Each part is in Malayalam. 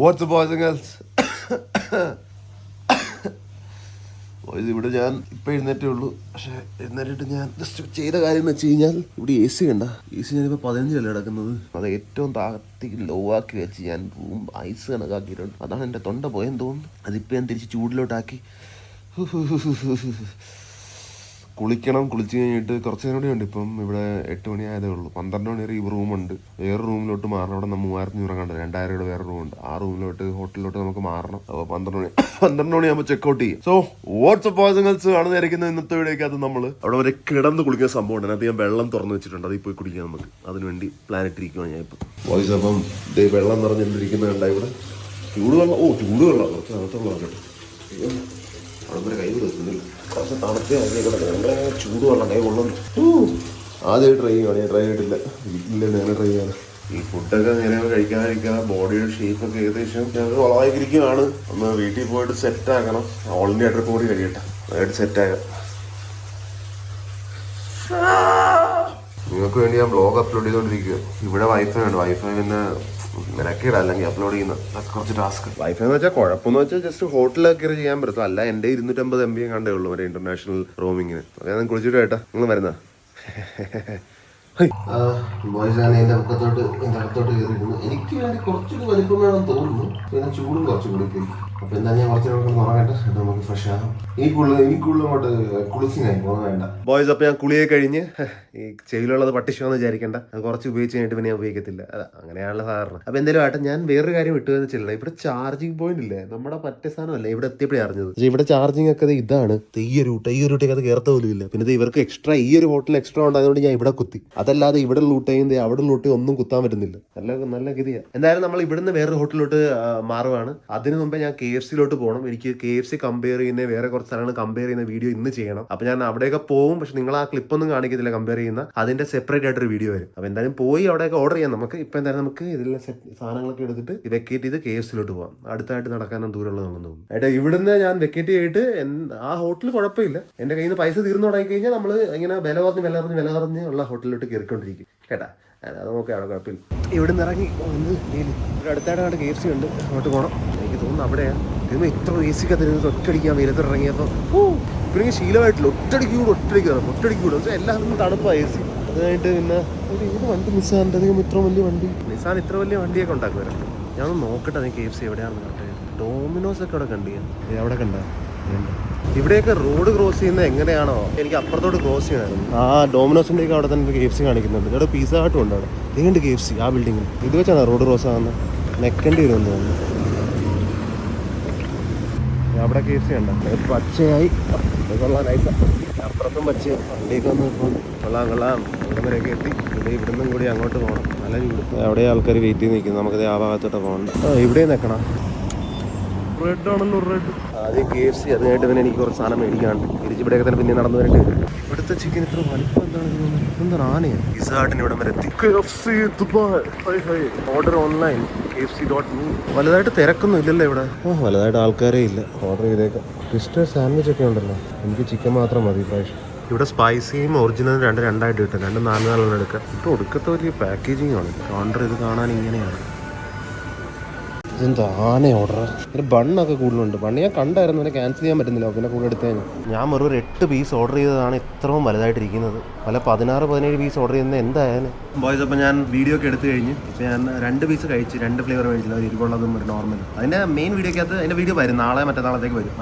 What's up, boys and girls? ഇവിടെ ഞാൻ ഇപ്പം എഴുന്നേറ്റേ ഉള്ളൂ. പക്ഷേ എഴുന്നേറ്റിട്ട് ഞാൻ ജസ്റ്റ് ചെയ്ത കാര്യം എന്ന് വെച്ച് കഴിഞ്ഞാൽ ഇവിടെ എ സി കണ്ട. എ സി ഞാനിപ്പോൾ 15 കിടക്കുന്നത്. അത് ഏറ്റവും താഴത്തേക്ക് ലോ ആക്കി വെച്ച് ഞാൻ റൂം ഐസ് കണക്കാക്കിയിട്ടുണ്ട്. അതാണ് എൻ്റെ തൊണ്ട പോയെന്ന് തോന്നുന്നു. അതിപ്പോൾ ഞാൻ തിരിച്ച് ചൂടിലോട്ടാക്കി കുളിക്കണം. കുളിച്ച് കഴിഞ്ഞിട്ട് കുറച്ച് നേരം കൂടെ ഉണ്ട്. ഇപ്പം ഇവിടെ 8 മണി ആയതേ ഉള്ളൂ. 12 മണി വരെ ഈ റൂമുണ്ട്. വേറെ റൂമിലോട്ട് മാറണം. അവിടെ 3500 കണ്ടത് 2000 വേറെ റൂമുണ്ട്. ആ റൂമിലോട്ട് ഹോട്ടലിലോട്ട് നമുക്ക് മാറണം. അപ്പോൾ 12 മണിയാകുമ്പോൾ ചെക്കൗട്ട് ചെയ്യും. സോ വാട്സ്ആപ്പ് പോയിസങ്ങൾസ് കാണുന്നതായിരിക്കുന്ന ഇന്നത്തെ വീഡിയോക്കകത്ത് നമ്മൾ അവിടെ വരെ കിടന്ന് കുളിക്കുന്ന സംഭവം ഉണ്ട്. അതിനകത്ത് ഞാൻ വെള്ളം തുറന്ന് വെച്ചിട്ടുണ്ട്. അതിൽ പോയി കുടിക്കാം നമുക്ക്. അതിനുവേണ്ടി പ്ലാൻ ഇട്ടിരിക്കുകയാണ് ഞാൻ ഇപ്പം. വോയിസ് അപ്പം ഇതേ വെള്ളം നിറഞ്ഞിട്ടിരിക്കുന്നുണ്ട് ഇവിടെ. ചൂടുവെള്ളം ചൂടുവെള്ളം കുറച്ച് തണുത്തുള്ള കേട്ടോ. അവിടെ വരെ കൈ കൊടുക്കുന്നില്ല. കുറച്ച് തണുത്തേ അങ്ങനെ ചൂടുവെള്ളം കൈ കൊള്ളുന്നു. ആദ്യമായിട്ട് ട്രൈ ചെയ്യുകയാണ്. ഞാൻ ട്രൈ ചെയ്തിട്ടില്ല. വീട്ടിലില്ല നേരെ ട്രൈ ചെയ്യാൻ. ഈ ഫുഡൊക്കെ നേരെ കഴിക്കാതിരിക്കുക. ബോഡിയുടെ ഷേപ്പൊക്കെ ഏകദേശം ഞങ്ങൾ വളമായിരിക്കുകയാണ്. ഒന്ന് വീട്ടിൽ പോയിട്ട് സെറ്റാക്കണം. ഓൾ ഇന്ത്യ ട്രിപ്പ് കൂടി കഴിയട്ടെ. അതായിട്ട് സെറ്റാകാം. നിങ്ങൾക്ക് വേണ്ടി ഞാൻ ബ്ലോഗ് അപ്ലോഡ് ചെയ്തുകൊണ്ടിരിക്കുക. ഇവിടെ വൈഫൈ ഉണ്ട്. വൈഫൈ പിന്നെ മെനക്കേടാ അല്ലെങ്കിൽ അപ്ലോഡ് ചെയ്യുന്ന കുറച്ച് ടാസ്ക്. വൈഫൈ എന്ന് വെച്ചാൽ കുഴപ്പമെന്ന് വെച്ചാൽ ജസ്റ്റ് ഹോട്ടലൊക്കെ ചെയ്യാൻ പറ്റും. അല്ല എൻ്റെ 250 MB കണ്ടേ ഉള്ളൂ മറ്റേ ഇന്റർനാഷണൽ റോമിങ്ങിന്. അതെ ഞാൻ കുളിച്ചിട്ട് കേട്ടാ നിങ്ങൾ വരുന്ന ബോയ്സാണ് എൻ്റെ പക്കത്തോട്ട് എൻ്റെ അടുത്തോട്ട് കയറിയിരുന്നു. എനിക്ക് വേണ്ടി കുറച്ചുകൂടി വലിപ്പം വേണം തോന്നുന്നു. പിന്നെ ചൂടും കുറച്ചും കൂടി പോയി. അപ്പോൾ എന്താ ഞാൻ കുറച്ച് നേരം ഉറങ്ങട്ടെ. എന്നിട്ട് നമുക്ക് ഫ്രഷ് ആകാം. എനിക്കുള്ള അങ്ങോട്ട് കുളിസിനായി പോകുന്നത് വേണ്ട. ബോയ്സ് അപ്പോൾ ഞാൻ കുളിയെ കഴിഞ്ഞ് ഈ ചെവിയിലുള്ളത് പട്ടിഷമെന്ന് വിചാരിക്കേണ്ട. അത് കുറച്ച് ഉപയോഗിച്ച് കഴിഞ്ഞിട്ട് പിന്നെ ഞാൻ ഉപയോഗിക്കത്തില്ല. അതാ അങ്ങനെയാണല്ലോ സാധാരണ. അപ്പോൾ എന്തായാലും ആട്ടെ ഞാൻ വേറൊരു കാര്യം വിട്ടുവെന്ന് വെച്ചില്ല. ഇവിടെ ചാർജിങ് പോയിന്റ് ഇല്ലേ നമ്മുടെ മറ്റേ സാധനമല്ലേ ഇവിടെ എത്തിയപ്പോഴേ അറിഞ്ഞത്. പക്ഷേ ഇവിടെ ചാർജിങ് ഒക്കെ ഇതാണ്. ഈ റൂട്ടേക്ക് അത് കയറത്ത പോലും ഇല്ല. പിന്നെ ഇവർക്ക് എക്സ്ട്രാ ഈ ഒരു ഹോട്ടൽ എക്സ്ട്രാ ഉണ്ടായതുകൊണ്ട് ഞാൻ ഇവിടെ കുത്തി. അതല്ലാതെ ഇവിടെ ലൂട്ടയും അവിടെ ലൂട്ടയും ഒന്നും കുത്താൻ പറ്റുന്നില്ല. നല്ല ഗതിയാണ്. എന്തായാലും നമ്മൾ ഇവിടുന്ന് വേറൊരു ഹോട്ടലിലോട്ട് മാറുവാണ്. അതിന് മുമ്പേ ഞാൻ KFCയിലോട്ട് പോകണം. എനിക്ക് KFC കമ്പയർ ചെയ്യുന്ന വേറെ കുറച്ച് സ്ഥലങ്ങൾ കമ്പയർ ചെയ്യുന്ന വീഡിയോ ഇന്ന് ചെയ്യണം. അപ്പോൾ ഞാൻ അവിടെയൊക്കെ പോകും. പക്ഷെ നിങ്ങൾ ആ ക്ലിപ്പൊന്നും കാണിക്കത്തില്ല കമ്പയർ ചെയ്യുന്ന. അതിന്റെ സെപ്പറേറ്റ് ആയിട്ടൊരു വീഡിയോ വരും. അപ്പോൾ എന്തായാലും പോയി അവിടെയൊക്കെ ഓർഡർ ചെയ്യാം നമുക്ക്. ഇപ്പം എന്തായാലും നമുക്ക് ഇതിലെ സാധനങ്ങളൊക്കെ എടുത്തിട്ട് വെക്കേറ്റ് ചെയ്ത് KFCയിലോട്ട് പോകാം. അടുത്തായിട്ട് നടക്കാനും ദൂരമുള്ളതാണെന്ന് തോന്നുന്നു. ഏട്ടാ ഇവിടുന്ന് ഞാൻ വെക്കേറ്റ് ചെയ്തിട്ട് ആ ഹോട്ടൽ കുഴപ്പമില്ല. എൻ്റെ കയ്യിൽ നിന്ന് പൈസ തീർന്നു തുടങ്ങി കഴിഞ്ഞാൽ നമ്മൾ ഇങ്ങനെ വില പറഞ്ഞ് ഉള്ള ഹോട്ടലിലോട്ട് കയറിക്കൊണ്ടിരിക്കും കേട്ടാ. അത് നോക്കാം. അവിടെ കുഴപ്പമില്ല. ഇവിടെ നിന്ന് ഇറങ്ങി ഇവിടെ അടുത്തായിട്ട് KFC ഉണ്ട്. അങ്ങോട്ട് പോകണം. എനിക്ക് തോന്നുന്നു അവിടെയാണ് ഇന്ന് ഇത്ര AC തരുന്നത്. ഒറ്റടിക്കാൻ വെയിലത്ത് ഇറങ്ങിയപ്പോൾ പിന്നെ ശീലമായിട്ടില്ല. ഒറ്റടിക്കൂടും പക്ഷേ എല്ലാവർക്കും തണുപ്പാണ് AC. അത് കഴിഞ്ഞിട്ട് പിന്നെ ഏത് വണ്ടി നിസാൻ്റെ അധികം ഇത്ര വലിയ വണ്ടി നിസാൻ ഇത്ര വലിയ വണ്ടിയൊക്കെ ഉണ്ടാക്കുമായിരുന്നു. ഞാനൊന്ന് നോക്കട്ടെ അത് KFC എവിടെയാണെന്ന് കേട്ടെ. ഡോമിനോസ് ഒക്കെ അവിടെ കണ്ടിയാ അവിടെ കണ്ടാ ഇവിടെയൊക്കെ റോഡ് ക്രോസ് ചെയ്യുന്നത് എങ്ങനെയാണോ എനിക്ക് അപ്പുറത്തോട്ട് ക്രോസ് ചെയ്യണമായിരുന്നു. ആ ഡോമിനോസിൻ്റെ ഒക്കെ അവിടെ തന്നെ KFC കാണിക്കുന്നുണ്ട്. ഇവിടെ പിസ്സ ഹട്ടും ഉണ്ട്. അവിടെ ഇതുകൊണ്ട് KFC ആ ബിൽഡിങ്ങിൽ ഇത് വെച്ചാണ് റോഡ് ക്രോസ് ആകുന്നത്. നെക്കേണ്ടി വരുമെന്ന് തോന്നുന്നു. അവിടെ KFC ഉണ്ട്. പച്ചയായി കൊള്ളാം. നൈസ അപ്പുറത്തും പച്ചയായി. വണ്ടിയൊക്കെ വന്ന് ഇപ്പം കൊള്ളാം. ഇവിടെ വരെയൊക്കെ എത്തി. പിന്നെ ഇവിടുന്നും കൂടി അങ്ങോട്ട് പോകണം. നല്ല ചൂട്. അവിടെ ആൾക്കാർ വെയിറ്റ് ചെയ്ത് നിൽക്കുന്നു. നമുക്കത് ആ ഭാഗത്തോട്ട് പോകണ്ട. ഇവിടെ നിൽക്കണം. റെഡ് ആണല്ലോ റെഡ്. ആദ്യം KFC അത് കഴിഞ്ഞിട്ട് പിന്നെ എനിക്ക് കുറച്ച് സാധനം മേടിക്കാണ്ട് തിരിച്ച് ഇവിടെയൊക്കെ തന്നെ പിന്നെ നടന്നു വരേണ്ടി വരും. ഇവിടുത്തെ ചിക്കൻ ഇത്ര വലിപ്പം എന്താണ് ആനയാണ്. പിസ്സാട്ടിന് ഇവിടെ വരെ എത്തി. Order online KFC.me. വലുതായിട്ട് തിരക്കൊന്നും ഇല്ലല്ലോ ഇവിടെ. വലുതായിട്ട് ആൾക്കാരേ ഇല്ല. ഓർഡർ ചെയ്തേക്കാം. ട്വിസ്റ്റർ സാൻഡ്വിച്ച് ഒക്കെ ഉണ്ടല്ലോ. എനിക്ക് ചിക്കൻ മാത്രം മതി പ്രാവശ്യം. ഇവിടെ സ്പൈസിയും ഒറിജിനലും രണ്ടായിട്ട് കിട്ടും. 4 എടുക്കാം. ഇപ്പോൾ ഒടുക്കത്തെ വലിയ പാക്കേജിങ് ആണ്. കൗണ്ടർ ഇത് കാണാൻ ഇങ്ങനെയാണ്. ഇതെന്താ ആന ഓർഡർ. ഒരു ബണ്ണൊക്കെ കൂടുതലുണ്ട്. ബണ്ണ് ഞാൻ കണ്ടായിരുന്നു. പിന്നെ ക്യാൻസൽ ചെയ്യാൻ പറ്റുന്നില്ല. പിന്നെ കൂടെ എടുത്തേ ഞാൻ വെറും 8 പീസ് ഓർഡർ ചെയ്തതാണ് ഇത്രയും വലുതായിട്ടിരിക്കുന്നത്. പല 16-17 പീസ് ഓർഡർ ചെയ്യുന്നത് എന്തായാലും. ബോയ്സ് അപ്പോൾ ഞാൻ വീഡിയോ ഒക്കെ എടുത്തു കഴിഞ്ഞ് ഇപ്പോൾ ഞാൻ 2 പീസ് കഴിച്ച് 2 ഫ്ലേവർ മേടിച്ചില്ല. ഒരു ഇരുവുള്ളതും ഒരു നോർമൽ. അതിൻ്റെ മെയിൻ വീഡിയോക്കകത്ത് അതിൻ്റെ വീഡിയോ വരും. നാളെ മറ്റന്നാളത്തേക്ക് വരും.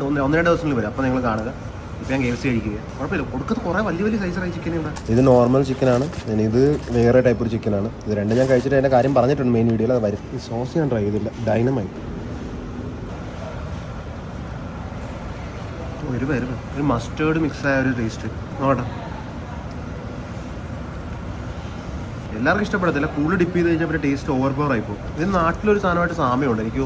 ഒന്ന് രണ്ട് ദിവസങ്ങളിൽ വരും. അപ്പോൾ നിങ്ങൾ കാണുക. ഇപ്പം ഞാൻ KFC കഴിക്കുക. കുഴപ്പമില്ല. കൊടുക്കത്ത് കുറേ വലിയ സൈസായി ചിക്കൻ ഇവിടെ. ഇത് നോർമൽ ചിക്കനാണ്. ഇത് വേറെ ടൈപ്പ് ഒരു ചിക്കനാണ്. ഇത് രണ്ടും ഞാൻ കഴിച്ചിട്ട് അതിൻ്റെ കാര്യം പറഞ്ഞിട്ടുണ്ട് മെയിൻ വീഡിയോയിൽ. അത് വരും. ഈ സോസ് ഞാൻ ട്രൈ ചെയ്തില്ല. ഡൈനമൈറ്റ് ഒരു മസ്റ്റേർഡ് മിക്സായ ഒരു ടേസ്റ്റ്. നോട്ടെ എല്ലാവർക്കും ഇഷ്ടപ്പെടത്തില്ല. കൂടുതൽ ഡിപ്പ് ചെയ്ത് കഴിഞ്ഞാൽ ടേസ്റ്റ് ഓവർ പവർ ആയിപ്പോൾ. ഇത് നാട്ടിലൊരു സാധനമായിട്ട് സാമ്യമുണ്ട്. എനിക്ക്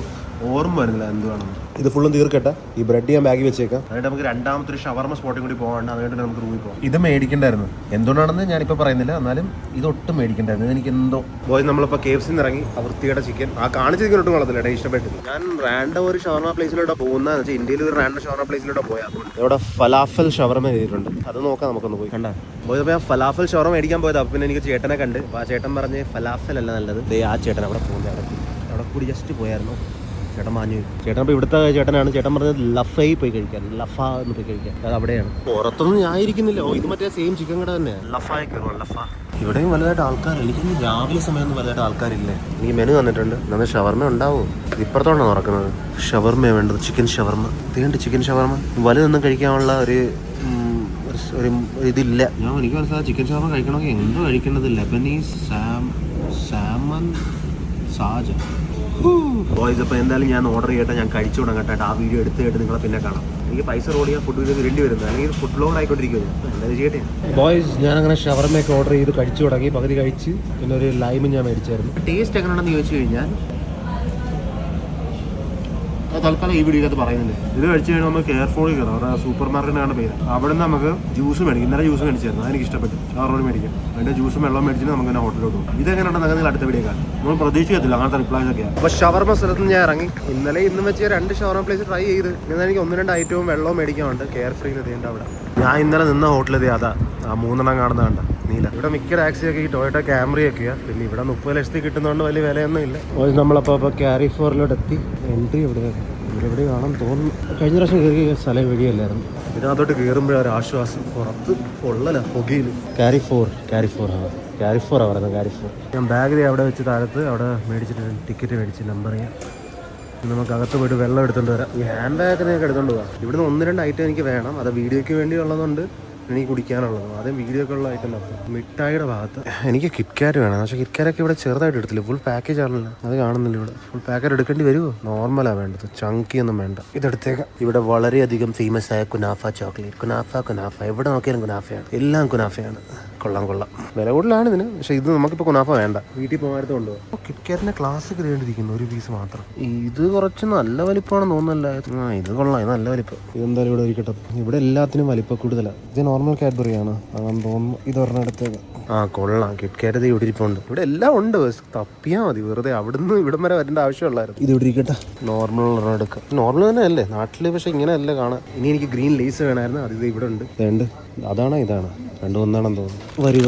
ഓർമ്മ വരുന്നില്ല എന്തുവാണെന്ന്. ഇത് ഫുള്ളും തീർക്കട്ടെ. ഈ ബ്രെഡ് ഞാൻ ബാഗിൽ വെച്ചേക്കാം. അതുകൊണ്ട് നമുക്ക് രണ്ടാമത്തെ ഒരു ഷവർമ സ്പോട്ടിൽ കൂടി പോകാണ്ട്. അതുകൊണ്ട് നമുക്ക് റൂമിൽ പോകാം. ഇത് മേടിക്കണ്ടായിരുന്നു. എന്തുകൊണ്ടാണെന്ന് ഞാനിപ്പോൾ പറയുന്നില്ല. എന്നാലും ഇതൊട്ടും മേടിക്കണ്ടായിരുന്നു. എനിക്ക് എന്തോ പോയി നമ്മളിപ്പോൾ KFC ഇറങ്ങി. ആ വൃത്തിയുടെ ചിക്കൻ ആ കാണിച്ച ചിക്കൻ ഒട്ടും കൊള്ളത്തില്ല. ഇഷ്ടപ്പെട്ടില്ല. ഞാൻ റാൻഡം ഒരു ഷവർമ പ്ലേസിലോട്ട് പോകുന്നതെന്ന് വെച്ചാൽ ഇന്ത്യയിൽ ഒരു റാൻഡം ഷവർമ പ്ലേസിലോട്ട് പോയാൽ ഇവിടെ ഫലാഫൽ ഷവർമ ചെയ്തിട്ടുണ്ട്. അത് നോക്കാം നമുക്കൊന്ന് പോയി കണ്ടാ. പോയപ്പോൾ ഞാൻ ഫലാഫൽ ഷവർമ മേടിക്കാൻ പോയത്. അപ്പം പിന്നെ എനിക്ക് ചേട്ടനെ കണ്ട്. അപ്പോൾ ആ ചേട്ടൻ പറഞ്ഞ് ഫലാഫൽ അല്ല നല്ലത്. ആ ചേട്ടൻ അവിടെ പോകുന്നത് അവിടെ കൂടി ജസ്റ്റ് പോയായിരുന്നു. ചേട്ടൻ മാഞ്ഞു. ചേട്ടൻ അപ്പോൾ ഇവിടുത്തെ ചേട്ടനാണ്. ചേട്ടൻ പറഞ്ഞത് ലഫയിൽ പോയി കഴിക്കാൻ, ലഫ എന്ന് പോയി കഴിക്കാൻ. അത് അവിടെയാണ്. പുറത്തൊന്നും ഞാൻ ഇരിക്കുന്നില്ല. ഇത് മറ്റേ സെയിം ചിക്കൻ കട തന്നെ. ലഫായി കയറും. ലഫ ഇവിടെയും വലുതായിട്ട് ആൾക്കാരില്ല. എനിക്കൊന്നും രാവിലെ സമയമൊന്നും വലുതായിട്ട് ആൾക്കാരില്ലേ. എനിക്ക് മെനു തന്നിട്ടുണ്ട്. എന്നാൽ ഷവർമ്മ ഉണ്ടാവും. ഇപ്പുറത്തോണ്ടാണ് തുറക്കുന്നത്. ഷവർമ്മയാണ് വേണ്ടത്. ചിക്കൻ ഷവർമ്മ. തീണ്ട് ചിക്കൻ ഷവർമ്മ വലുതൊന്നും കഴിക്കാനുള്ള ഒരു ഇതില്ല. എനിക്ക് മനസ്സിലായി ചിക്കൻ ഷവർമ്മ കഴിക്കണമെങ്കിൽ എന്തോ കഴിക്കേണ്ടതില്ല. ലബനീസ് സാമൻ സാജ ബോയ്സ്. അപ്പോൾ എന്തായാലും ഞാൻ ഓർഡർ ചെയ്യട്ടെ. ഞാൻ കഴിച്ചു തുടങ്ങട്ടെ. ആ വീഡിയോ എടുത്തിട്ട് നിങ്ങളെ പിന്നെ കാണാം. എനിക്ക് പൈസ റോഡ് ചെയ്യാൻ ഫുഡ് വീഡിയോ വരേണ്ടി വരുന്നത്. അല്ലെങ്കിൽ ഫുഡ് ബ്ലോഗർ ആയിക്കൊണ്ടിരിക്കുന്നത്. എന്തായാലും ചെയ്യട്ടെ ബോയ്സ്. ഞാനങ്ങനെ ഷവർമ്മയൊക്കെ ഓർഡർ ചെയ്ത് കഴിച്ചു തുടങ്ങി. പകുതി കഴിച്ച് പിന്നെ ഒരു ലൈമും ഞാൻ മേടിച്ചായിരുന്നു. ടേസ്റ്റ് എങ്ങനെയാണെന്ന് ചോദിച്ചു കഴിഞ്ഞാൽ തൽക്കാലം ഈ വീഡിയോക്കകത്ത് പറയുന്നില്ല. ഇത് കഴിച്ച് കഴിഞ്ഞാൽ നമുക്ക് കെയർഫോളിൽ കയറാം. അവിടെ സൂപ്പർ മാർക്കറ്റിനാണ് പേര്. അവിടെ നിന്ന് നമുക്ക് ജ്യൂസ് മേടിക്കും. ഇന്നലെ ജ്യൂസ് മേടിച്ചായിരുന്നു. അതെനിക്ക് ഇഷ്ടപ്പെട്ടു. ഷവർമ്മ മേടിക്കാം. അതിൻ്റെ ജ്യൂസും വെള്ളം മേടിച്ചിട്ട് നമുക്ക് തന്നെ ഹോട്ടലിലോട്ട് പോകും. ഇതെങ്ങനെയുണ്ടെന്ന് നിങ്ങൾ അടുത്ത വീഡിയോ കാണാം. നമ്മൾ പ്രതീക്ഷിക്കത്തില്ല അങ്ങനത്തെ റിപ്ലൈസ് ഒക്കെയാണ്. അപ്പോൾ ഷവർമ്മ സ്ഥലത്ത് ഞാൻ ഇറങ്ങി. ഇന്നലെ ഇന്നും വെച്ച് 2 ഷവർമ്മ പ്ലേസ് ട്രൈ ചെയ്ത്. എന്നാൽ എനിക്ക് 1-2 ഐറ്റവും വെള്ളവും മേടിക്കാനുണ്ട്. കെയർ ഫ്രീ എത്തിയുണ്ട് അവിടെ. ഞാൻ ഇന്നലെ നിന്ന ഹോട്ടലിൽ അതാ ആ 3 കാണുന്ന കണ്ട നീല. ഇവിടെ മിക്ക ടാക്സിയൊക്കെ ഈ ടൊയോട്ട ക്യാമറിയൊക്കെയാണ്. പിന്നെ ഇവിടെ 30 ലക്ഷത്തിൽ കിട്ടുന്നതുകൊണ്ട് വലിയ വിലയൊന്നും ഇല്ല. നമ്മളപ്പോൾ ക്യാരി ഫോറിലോട്ട് എത്തി. എൻട്രി ഇവിടെ കാണാൻ തോന്നുന്നു. കഴിഞ്ഞ പ്രാവശ്യം കയറിയ സ്ഥലം വഴിയല്ലായിരുന്നു. ഇതിനകത്തോട്ട് കയറുമ്പോഴൊരു ആശ്വാസം. പുറത്ത് പൊള്ളല പുകയിൽ. ക്യാരി ഫോർ പറയുന്നത്. Carrefour. ഞാൻ ബാഗ് അവിടെ വെച്ച് താഴത്ത് അവിടെ മേടിച്ചിട്ട് ടിക്കറ്റ് മേടിച്ച് നമ്പർ ചെയ്യാം. നമുക്ക് അകത്ത് പോയിട്ട് വെള്ളം എടുത്തുകൊണ്ട് വരാം. ഈ ഹാൻഡ് ബാഗിനെയൊക്കെ എടുത്തുകൊണ്ട് പോകാം. ഇവിടുന്ന് 1-2 ഐറ്റം എനിക്ക് വേണം. അത് വീഡിയോയ്ക്ക് വേണ്ടി ഉള്ളതുകൊണ്ട് എനിക്ക് കുടിക്കാനുള്ളത്. ആദ്യം വീഡിയോക്ക് ഉള്ള ഐറ്റം നോക്കാം. മിഠായിയുടെ ഭാഗത്ത് എനിക്ക് കിറ്റ്കാറ്റ് വേണം. പക്ഷേ കിറ്റ്കാറ്റൊക്കെ ഇവിടെ ചെറുതായിട്ട് എടുത്തില്ല. ഫുൾ പാക്കേജ് ആണല്ലോ. അത് കാണുന്നില്ല ഇവിടെ. ഫുൾ പാക്കറ്റ് എടുക്കേണ്ടി വരുമോ? നോർമലാണ് വേണ്ടത്. ചങ്കിയൊന്നും വേണ്ട. ഇതെടുത്തേക്കാം. ഇവിടെ വളരെയധികം ഫേമസ് ആയ കുനാഫ ചോക്ലേറ്റ്. കുനാഫ എവിടെ നോക്കിയാലും കുനാഫയാണ്. എല്ലാം കുനാഫയാണ്. കൊള്ളാം. വില കൂടുതലാണ് ഇതിന്. പക്ഷേ ഇത് നമുക്കിപ്പോൾ കുനാഫ വേണ്ട. വീട്ടിൽ പോകാനത്ത് കൊണ്ടുപോകാം. ക്രിക്കറ്റിന്റെ ക്ലാസ് കയറിയിരിക്കുന്നു. ഒരു പീസ് മാത്രം. ഇത് കുറച്ച് നല്ല വലിപ്പമാണെന്ന് തോന്നുന്നല്ല. ഇത് കൊള്ളാം. ഇത് നല്ല വലിപ്പം. ഇതെന്തായാലും ഇവിടെ ഇരിക്കട്ടെ. ഇവിടെ എല്ലാത്തിനും വലിപ്പം കൂടുതലാണ്. ഇത് നോർമൽ കാഡ്ബറിയാണ് അതെന്ന് തോന്നുന്നു. ഇത് ഒരെണ്ണടുത്തേക്ക്. കൊള്ളാം. കിറ്റ്കാറ്റ് ഇവിടെ ഇരിപ്പുണ്ട്. ഇവിടെ എല്ലാം ഉണ്ട്. തപ്പിയാൽ മതി. വെറുതെ അവിടുന്ന് ഇവിടം വരെ വരേണ്ട ആവശ്യമുള്ളായിരുന്നു. ഇത് ഇവിടെ ഇരിക്കട്ടെ. നോർമൽ ഒരെണ്ണം എടുക്കാം. നോർമൽ തന്നെ അല്ലേ നാട്ടിൽ. പക്ഷെ ഇങ്ങനെ അല്ല കാണാൻ. ഇനി എനിക്ക് ഗ്രീൻ ലേസ് വേണമായിരുന്നു. അത് ഇവിടെ ഉണ്ട്. അതാണ് ഇതാണ് രണ്ടും ഒന്നാണെന്ന് തോന്നുന്നു. വരൂ.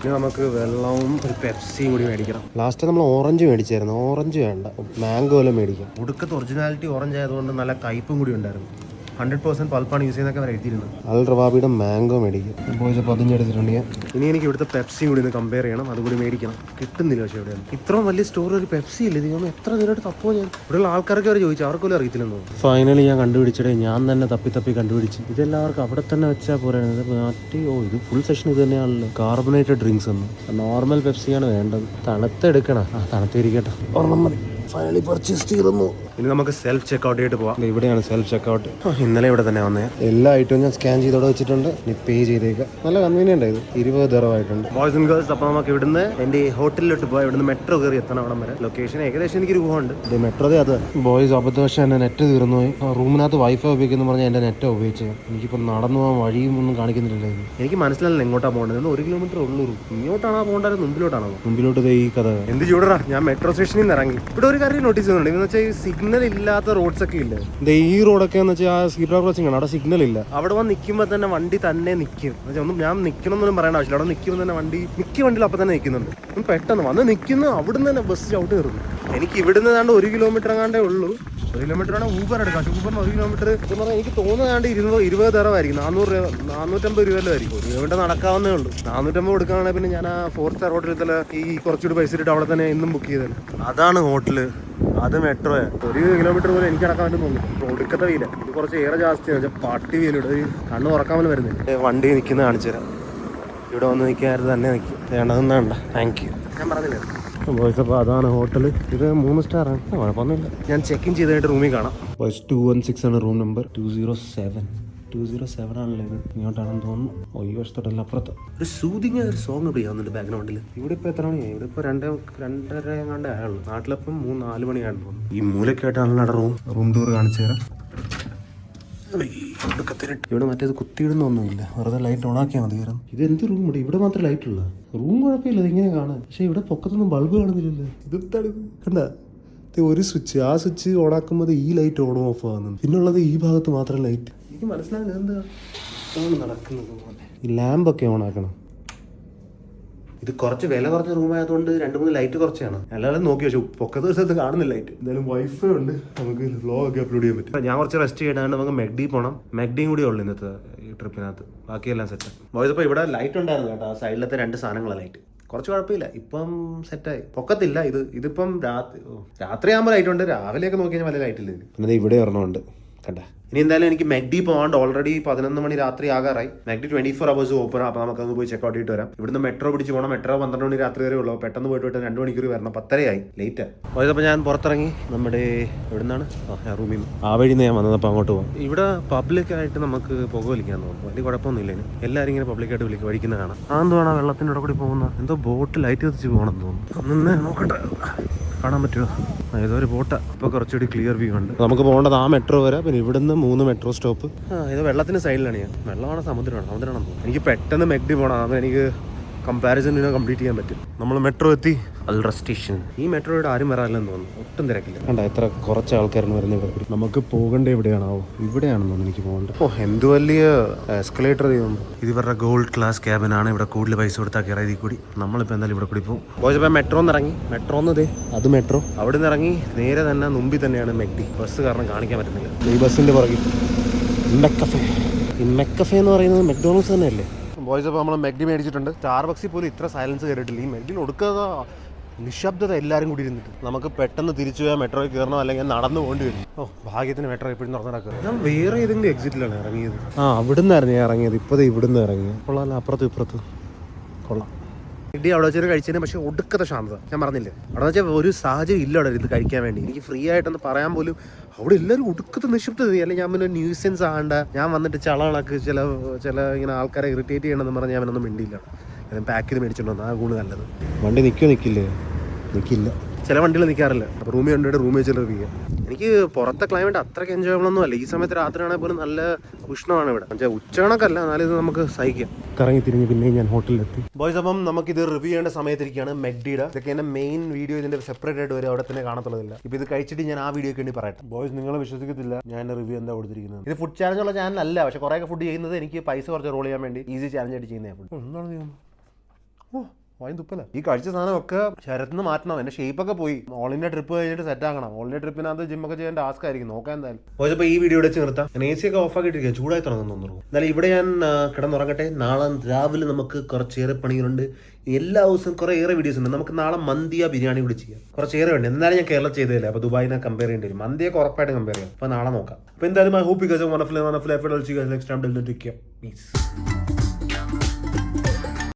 ഇനി നമുക്ക് വെള്ളവും ഒരു പെപ്സിയും കൂടി മേടിക്കണം. ലാസ്റ്റ് നമ്മൾ ഓറഞ്ച് മേടിച്ചായിരുന്നു. ഓറഞ്ച് വേണ്ട, മാംഗോ എല്ലാം മേടിക്കാം. ഒടുക്കത്തെ ഒറിജിനാലിറ്റി ഓറഞ്ച് ആയതുകൊണ്ട് നല്ല കയ്പും കൂടി ഉണ്ടായിരുന്നു. 100% പൾപ്പാണ് യൂസ് ചെയ്യുന്നതൊക്കെ അവർ എഴുതിയിരുന്നു. അൽ റവാബിയുടെ മാംഗോ മേടിക്കും. ബോയ്സ് 15 എടുത്തിട്ടുണ്ട് ഞാൻ. ഇനി എനിക്ക് ഇവിടുത്തെ പെപ്സിയും കൂടി ഒന്ന് കമ്പയർ ചെയ്യണം. അതുകൂടി മേടിക്കണം. കിട്ടുന്നില്ല. പക്ഷേ ഇവിടെയാണ് ഇത്രയും വലിയ സ്റ്റോർ ഒരു പെപ്സി ഇല്ല. ഇതിന് എത്ര നേരമായിട്ട് തപ്പോ ഞാൻ. ഇവിടെയുള്ള ആൾക്കാർക്ക് അവർ ചോദിച്ചു. അവർക്കൊന്നും അറിയത്തില്ലെന്ന് തോന്നുന്നു. ഫൈനലി ഞാൻ കണ്ടുപിടിച്ചിടേ. ഞാൻ തന്നെ തപ്പി കണ്ടുപിടിച്ച്. ഇതെല്ലാവർക്കും അവിടെ തന്നെ വെച്ചാൽ പോരാണ്. ഇത് ഫുൾ സെഷൻ ഇത് തന്നെയാണല്ലോ. കാർബണേറ്റഡ് ഡ്രിങ്ക്സ് ഒന്നും. നോർമൽ പെപ്സിയാണ് വേണ്ടത്. തണുത്തെടുക്കണം. തണുത്തിരിക്കട്ടെ. ഒരെണ്ണം മതി. ഫൈനലി പർച്ചേസ് ചെയ്തു. ഇനി നമുക്ക് സെൽഫ് ചെക്കൗട്ട് ആയിട്ട് പോവാം. ഇവിടെയാണ് സെൽഫ് ചെക്കൗട്ട്. ഇന്നലെ ഇവിടെ തന്നെ വന്നേ. എല്ലാ ഐറ്റവും ഞാൻ സ്കാൻ ചെയ്തോടെ വെച്ചിട്ടുണ്ട്. നീ പേ ചെയ്തേക്കാം. നല്ല കൺവീനിയന്റ് ആയത്. 20 ദർഹമായിട്ടുണ്ട്. ബോയ്സ് ആൻഡ് ഗേൾസ്, അപ്പോൾ നമുക്ക് ഇവിടുന്ന് എൻ്റെ ഹോട്ടലിലോട്ട് പോകാം. ഇവിടുന്ന് മെട്രോ കയറി എത്തണം അവിടെ വരെ. ലൊക്കേഷൻ ഏകദേശം എനിക്കൊരു ഊഹമുണ്ട്. ഇത് മെട്രോതെ അത്. ബോയ്സ് അബദ്ധവശം എൻ്റെ നെറ്റ് തീർന്നു പോയി. റൂമിനകത്ത് വൈഫൈ ഉപയോഗിക്കുന്നു പറഞ്ഞാൽ എൻ്റെ നെറ്റ് ഉപയോഗിച്ചത്. എനിക്കിപ്പോൾ നടന്നു പോകാൻ വഴിയും ഒന്നും കാണിക്കുന്നില്ല. എനിക്ക് മനസ്സിലായില്ല എങ്ങോട്ടാണ് പോകേണ്ടത്. 1 കിലോമീറ്റർ ഉള്ളൂ. ഇങ്ങോട്ടാണോ പോകേണ്ടത് മുമ്പിലോട്ടാണോ? മുമ്പിലോട്ട് ഈ കഥ എന്ത് ചൂടറാ. ഞാൻ മെട്രോ സ്റ്റേഷനിൽ നിന്ന് ഇറങ്ങി. ഇവിടെ ഒരു കാര്യം നോട്ടീസ് ചെയ്യുന്നുണ്ട്. എന്ന് വെച്ചാൽ സിഗ്നൽ ഇല്ലാത്ത റോഡ്സ് ഒക്കെ ഇല്ല. ഈ റോഡൊക്കെ എന്ന് വെച്ചാൽ ആ സീബ്ര ക്രോസിംഗ് ആണ്. അവിടെ സിഗ്നൽ ഇല്ല. അവിടെ വന്ന് നിൽക്കുമ്പോൾ തന്നെ വണ്ടി തന്നെ നിൽക്കും. ഒന്നും ഞാൻ നിൽക്കണം എന്നൊന്നും പറയേണ്ട ആവശ്യമില്ല. അവിടെ നിൽക്കുമ്പോൾ തന്നെ മിക്ക വണ്ടിയിൽ അപ്പം തന്നെ നിൽക്കുന്നുണ്ട്. പെട്ടെന്ന് വന്ന് നിൽക്കുന്നു. അവിടുന്ന് തന്നെ ബസ് ചവിട്ട് കയറുന്നു. എനിക്ക് ഇവിടുന്ന് ഏതാണ്ട് 1 കിലോമീറ്റർ എങ്ങാണ്ടേ ഉള്ളൂ. 1 കിലോമീറ്റർ ആണ് ഊബർ എടുക്കാം. പക്ഷേ ഊബറിന് 1 കിലോമീറ്റർ എന്ന് പറഞ്ഞാൽ എനിക്ക് തോന്നുന്നതാണ്ട് 20 ദർഹമായിരിക്കും. 400 രൂപ 450 രൂപയിലായിരിക്കും. 1 കിലോമീറ്റർ നടക്കാവുന്നേ ഉള്ളൂ. 450 കൊടുക്കുകയാണെങ്കിൽ പിന്നെ ഞാൻ ആ 4 സ്റ്റാർ ഹോട്ടലിൽ ഈ കുറച്ചുകൂടി പൈസ ഇട്ട് അവിടെ തന്നെ ഇന്നും ബുക്ക് ചെയ്തത്. അതാണ് ഹോട്ടല്. അത് മെട്രോ. 1 കിലോമീറ്റർ പോലെ എനിക്ക് നടക്കാൻ പറ്റും തോന്നുന്നു. ഒടുക്കത്തെ വീല. ഇത് കുറച്ച് ഏറെ ജാസ്തിയാണ്. പാട്ടി വീലിവിടെ ഒരു കണ്ണ് ഉറക്കാൻ പോലും വരുന്നില്ല. വണ്ടി നിൽക്കുന്നത് കാണിച്ചു തരാം. ഇവിടെ വന്ന് നിൽക്കാറ് തന്നെ നിൽക്കും. വേണ്ടതൊന്നും വേണ്ട. Thank you. ഞാൻ പറഞ്ഞില്ലേ ബോയ്സ്. അപ്പോൾ അതാണ് ഹോട്ടൽ. ഇത് 3 സ്റ്റാറാണ്. കുഴപ്പമൊന്നുമില്ല. ഞാൻ ചെക്ക് ഇൻ ചെയ്തതായിട്ട് റൂമിൽ കാണാം. ബോയ്സ് 216 ആണ് റൂം നമ്പർ. 207 ആണല്ലോ ഇത്. ഇങ്ങോട്ടാണെന്ന് തോന്നുന്നു. ഈ വശത്തോട്ടല്ല അപ്പുറത്ത്. ഒരു സൂതിങ് ഒരു സോങ് ഇവിടെ ആവുന്നുണ്ട് ബാക്ക്ഗ്രൗണ്ടിൽ. ഇവിടെ ഇപ്പോൾ എത്ര മണിയായി? ഇവിടെ ഇപ്പോൾ 2-2:30 എങ്ങാണ്ടേ ആയുള്ളൂ. നാട്ടിലപ്പം 3-4 മണിയാണെന്ന് തോന്നുന്നു. ഈ മൂലക്കായിട്ടാണല്ലോ റൂം ടൂർ കാണിച്ചു തരാം. ഇവിടെ മറ്റേത് കുത്തിയിടുന്നൊന്നുമില്ല. വെറുതെ ലൈറ്റ് ഓണാക്കിയാൽ മതി. ഇത് എന്ത് റൂം? ഇവിടെ മാത്രമേ ലൈറ്റ് ഉള്ളൂ. റൂം കുഴപ്പമില്ല. ഇത് ഇങ്ങനെ കാണാൻ. പക്ഷേ ഇവിടെ പൊക്കത്തൊന്നും ബൾബ് കാണുന്നില്ലല്ലോ. ഇതെന്താണ് കണ്ട ഒരു സ്വിച്ച്. ആ സ്വിച്ച് ഓണാക്കുമ്പോൾ ഈ ലൈറ്റ് ഓൺ ഓഫ് ആകുന്നു. പിന്നുള്ളത് ഈ ഭാഗത്ത് മാത്രം ലൈറ്റ്. എനിക്ക് മനസ്സിലാകുന്നത് എന്താണ് നടക്കുന്നത് പോലെ. ഈ ലാമ്പൊക്കെ ഓണാക്കണം. ഇത് കുറച്ച് വില കുറച്ച റൂമായതുകൊണ്ട് 2-3 ലൈറ്റ് കുറച്ചാണ്. എല്ലാവരും നോക്കി വെച്ചു പൊക്കത്തെ ദിവസത്ത് കാണുന്നില്ല ലൈറ്റ്. എന്തായാലും വൈഫൈ ഉണ്ട്, നമുക്ക് വ്ലോഗ് ഒക്കെ അപ്ലോഡ് ചെയ്യാൻ പറ്റും. ഞാൻ കുറച്ച് റെസ്റ്റ് ചെയ്താണ്ട് നമുക്ക് മെഗ്ഡി പോകണം. മെഗ്ഡിയും കൂടി ഉള്ളു ഇന്നത്തെ ഈ ട്രിപ്പിനകത്ത്, ബാക്കിയെല്ലാം സെറ്റാണ്. ബോയ്സ് അപ്പോൾ ഇവിടെ ലൈറ്റ് ഉണ്ടായിരുന്നു കേട്ടോ, ആ സൈഡിലത്തെ 2 സാധനങ്ങളാണ് ലൈറ്റ്. കുറച്ച് കുഴപ്പമില്ല, ഇപ്പം സെറ്റായി. പൊക്കത്തില്ല ഇതിപ്പം രാത്രിയാകുമ്പോൾ ലൈറ്റ് ഉണ്ട്, രാവിലെയൊക്കെ നോക്കി കഴിഞ്ഞാൽ വലിയ ലൈറ്റ് ഇല്ല. പിന്നെ ഇവിടെ ഒരെണ്ണമുണ്ട് കണ്ട. ഇനി എന്തായാലും എനിക്ക് മെഗ്ഡി പോകാണ്ട് ഓൾറെഡി 11 മണി രാത്രി ആകാറായി. MACD 24 hours open. അപ്പോൾ നമുക്കത് പോയി ചെക്ക് ഔട്ട് ചെയ്തിട്ട് വരാം. ഇവിടുന്ന് മെട്രോ പിടിച്ച് പോകണം. മെട്രോ 12 മണി രാത്രി വരെ ഉള്ളൂ. പെട്ടെന്ന് പോയിട്ട് 2 മണിക്കൂർ വരണം. 10:30 ലേറ്റ്. അപ്പോൾ ഞാൻ പുറത്തിറങ്ങി നമ്മുടെ എവിടെ നിന്നാണ് റൂമിൽ നിന്ന് ആ വഴി നിന്ന് ഞാൻ വന്നത്. അപ്പോൾ അങ്ങോട്ട് പോകാം. ഇവിടെ പബ്ലിക്കായിട്ട് നമുക്ക് പുക വലിക്കാൻ തോന്നും, വലിയ കുഴപ്പമൊന്നുമില്ല. ഇനി എല്ലാവരും ഇങ്ങനെ പബ്ലിക്കായിട്ട് വലിക്കുന്ന കാണാം. അതെന്താണ് വെള്ളത്തിൻ്റെ ഇവിടെ കൂടി പോകുന്ന എന്തോ ബോട്ട് ലൈറ്റ് കത്തിച്ച് പോകണം തോന്നുന്നു. നിന്ന് നോക്കട്ടെ കാണാൻ പറ്റുമോ? ഏതൊരു ബോട്ടാണ്. ഇപ്പോൾ കുറച്ചുകൂടി ക്ലിയർ വ്യൂ ഉണ്ട്. നമുക്ക് പോകേണ്ടത് ആ മെട്രോ വരെ, പിന്നെ ഇവിടുന്ന് 3 മെട്രോ സ്റ്റോപ്പ്. ഇത് വെള്ളത്തിന് സൈഡിലാണ് ഞാൻ. വെള്ളമാണ് സമുദ്രമാണെന്ന് തോന്നുന്നു. എനിക്ക് പെട്ടെന്ന് മെഗ്ഡി പോകണം, അത് എനിക്ക് കമ്പാരിസൺ കംപ്ലീറ്റ് ചെയ്യാൻ പറ്റും. നമ്മൾ മെട്രോ എത്തി അൽറ സ്റ്റേഷൻ. ഈ മെട്രോയുടെ ആരും വരാനില്ലെന്ന് തോന്നുന്നു, ഒട്ടും തിരക്കില്ല. കണ്ട എത്ര കുറച്ച് ആൾക്കാരാണ് വരുന്നത് ഇവിടെ. നമുക്ക് പോകേണ്ട എവിടെയാണോ? ഇവിടെയാണെന്ന് തോന്നുന്നു എനിക്ക് പോകേണ്ടത്. എന്ത് വലിയ എസ്കലേറ്റർ ചെയ്യുന്നു. ഇത് ഇവരുടെ ഗോൾഡ് ക്ലാസ് ക്യാബിനാണ്. ഇവിടെ കൂടുതൽ പൈസ കൊടുത്താൽ കയറാം ഇതിൽ കൂടി. നമ്മളിപ്പോൾ എന്തായാലും ഇവിടെ കൂടി പോകും. പോയപ്പോൾ മെട്രോന്ന് ഇറങ്ങി. മെട്രോന്ന് അത് മെട്രോ അവിടെ നിന്ന് ഇറങ്ങി നേരെ തന്നെ മുമ്പിൽ തന്നെയാണ് മെഗ്ഡി. ബസ് കാരണം കാണിക്കാൻ പറ്റുന്നില്ല. ഈ ബസ്സിൻ്റെ പുറകിൽ മെക്കഫേ. ഈ മെക്കഫേ എന്ന് പറയുന്നത് മെക്ഡോണൾഡ്സ് തന്നെയല്ലേ. ബോയ്സ് അപ്പോൾ നമ്മൾ മെഗ്ഡി മേടിച്ചിട്ടുണ്ട്. സ്റ്റാർബക്സിൽ പോലും ഇത്ര സൈലൻസ് കയറിയിട്ടില്ല. ഈ മെഗ്ഡിയിൽ ഒടുക്കാതെ നിശബ്ദത എല്ലാവരും കൂടി ഇരുന്നിട്ട്. നമുക്ക് പെട്ടെന്ന് തിരിച്ചു പോയാൽ മെട്രോയിൽ കയറണം, അല്ലെങ്കിൽ നടന്നു പോകേണ്ടി വരും. ഭാഗ്യത്തിന് മെട്രോ എപ്പോഴും നടക്കുക. ഞാൻ വേറെ ഏതെങ്കിലും എക്സിറ്റിലാണ് ഇറങ്ങിയത്. അവിടുന്നായിരുന്നു ഞാൻ ഇറങ്ങിയത്. ഇപ്പോൾ ഇവിടുന്ന് ഇറങ്ങിയത്. കൊള്ളാം, അപ്പുറത്തും ഇപ്പുറത്തും കൊള്ളാം. മെഗ്ഡി അവിടെ വെച്ചൊരു കഴിച്ചതിന് പക്ഷേ ഒടുക്കത്തെ ശാന്തത. ഞാൻ പറഞ്ഞില്ലേ, അവിടെ വെച്ചാൽ ഒരു സാഹചര്യം ഇല്ല അവിടെ ഇത് കഴിക്കാൻ വേണ്ടി. എനിക്ക് ഫ്രീ ആയിട്ടൊന്ന് പറയാൻ പോലും അവിടെ എല്ലാവരും ഒടുക്കത്തെ നിശബ്ദത. അല്ലെങ്കിൽ ഞാൻ പിന്നെ ന്യൂസൻസ് ആകണ്ട, ഞാൻ വന്നിട്ട് ചളകണക്ക് ചില ഇങ്ങനെ ആൾക്കാരെ ഇറിറ്റേറ്റ് ചെയ്യണമെന്ന് പറഞ്ഞാൽ ഞാനൊന്നും മിണ്ടിയില്ല. ഞാൻ പാക്ക് ചെയ്ത് മേടിച്ചിട്ടുണ്ടോ, ആ ഗുണം നല്ലത്. വണ്ടി നിൽക്കില്ലേ? നിൽക്കില്ല. ചില വണ്ടികൾ നിൽക്കാറില്ല. അപ്പോൾ റൂമിൽ കൊണ്ടുപോയിട്ട് റൂമിൽ വെച്ച് റിവ്യൂ ചെയ്യാം. എനിക്ക് പുറത്തെ ക്ലൈമറ്റ് അത്രയ്ക്ക് എൻജോയബിൾ ഒന്നും അല്ല. ഈ സമയത്ത് രാത്രിയാണെങ്കിൽ പോലും നല്ല ഉഷ്ണമാണ് ഇവിടെ. എന്നുവെച്ചാൽ ഉച്ചകണക്കല്ല, എന്നാലും ഇത് നമുക്ക് സഹിക്കാം. കറങ്ങി തിരിഞ്ഞ് പിന്നെ ഞാൻ ഹോട്ടലിലെത്തി. ബോയ്സ് അപ്പം നമുക്കിത് റിവ്യൂ ചെയ്യേണ്ട സമയത്തിരിക്കുകയാണ്. മെഗ്ഡിയുടെ ഇതൊക്കെ എൻ്റെ മെയിൻ വീഡിയോ ഇതിൻ്റെ സെപ്പറേറ്റ് ആയിട്ട് വരും, അവിടെ തന്നെ കാണത്തുള്ളതില്ല. ഇപ്പോൾ ഇത് കഴിച്ചിട്ട് ഞാൻ ആ വീഡിയോക്ക് വേണ്ടി പറയട്ടെ. ബോയ്സ് നിങ്ങൾ വിശ്വസിക്കത്തില്ല ഞാൻ റിവ്യൂ എന്താ കൊടുത്തിരിക്കുന്നത്. ഇത് ഫുഡ് ചാലഞ്ചുള്ള ചാനലല്ല, പക്ഷേ കുറേയൊക്കെ ഫുഡ് ചെയ്യുന്നത് എനിക്ക് പൈസ കുറച്ച് റോൾ ചെയ്യാൻ വേണ്ടി ഈസി ചാലഞ്ച് ആയിട്ട് ചെയ്യുന്ന ഫുഡ്. എന്താണ് ചെയ്യുന്നത്? വായി തുപ്പല. ഈ കഴിച്ച സാധനമൊക്കെ ശരത്തിന് മാറ്റണം. എൻ്റെ ഷേപ്പൊക്കെ പോയി. ഓൾ ഇന്ത്യ ട്രിപ്പ് കഴിഞ്ഞിട്ട് സെറ്റ് ആക്കണം. ഓൾ ഇന്ത്യ ട്രിപ്പിനകത്ത് ജിമ്മൊക്കെ ചെയ്യാൻ ടാസ്ക് ആയിരിക്കും. നോക്കാൻ എന്തായാലും. പോയപ്പോൾ ഈ വീഡിയോ വെച്ച് നിർത്താം. ഞാൻ AC ഒക്കെ ഓഫ് ആക്കിയിട്ടിരിക്കുക, ചൂടായി തുടങ്ങുന്നു തോന്നുന്നു. എന്നാലും ഇവിടെ ഞാൻ കിടന്നുറങ്ങട്ടെ. നാളെ രാവിലെ നമുക്ക് കുറച്ചേറെ പണികളുണ്ട്. എല്ലാ ദിവസവും കുറേ ഏറെ വീഡിയോസ് ഉണ്ട്. നമുക്ക് നാളെ മന്തിയ ബിരിയാണി കൂടി ചെയ്യാം. കുറച്ചേറെ ഉണ്ട്. എന്നാലും ഞാൻ കേരളം ചെയ്തതല്ലേ, അപ്പോൾ ദുബായിനെ കമ്പയർ ചെയ്യേണ്ടി വരും. മന്തിയൊക്കെ ഉറപ്പായിട്ട് കമ്പയർ ചെയ്യാം. അപ്പോൾ നാളെ നോക്കാം. അപ്പോൾ എന്തായാലും I hope you guys wonderful effort. Next time. Piece.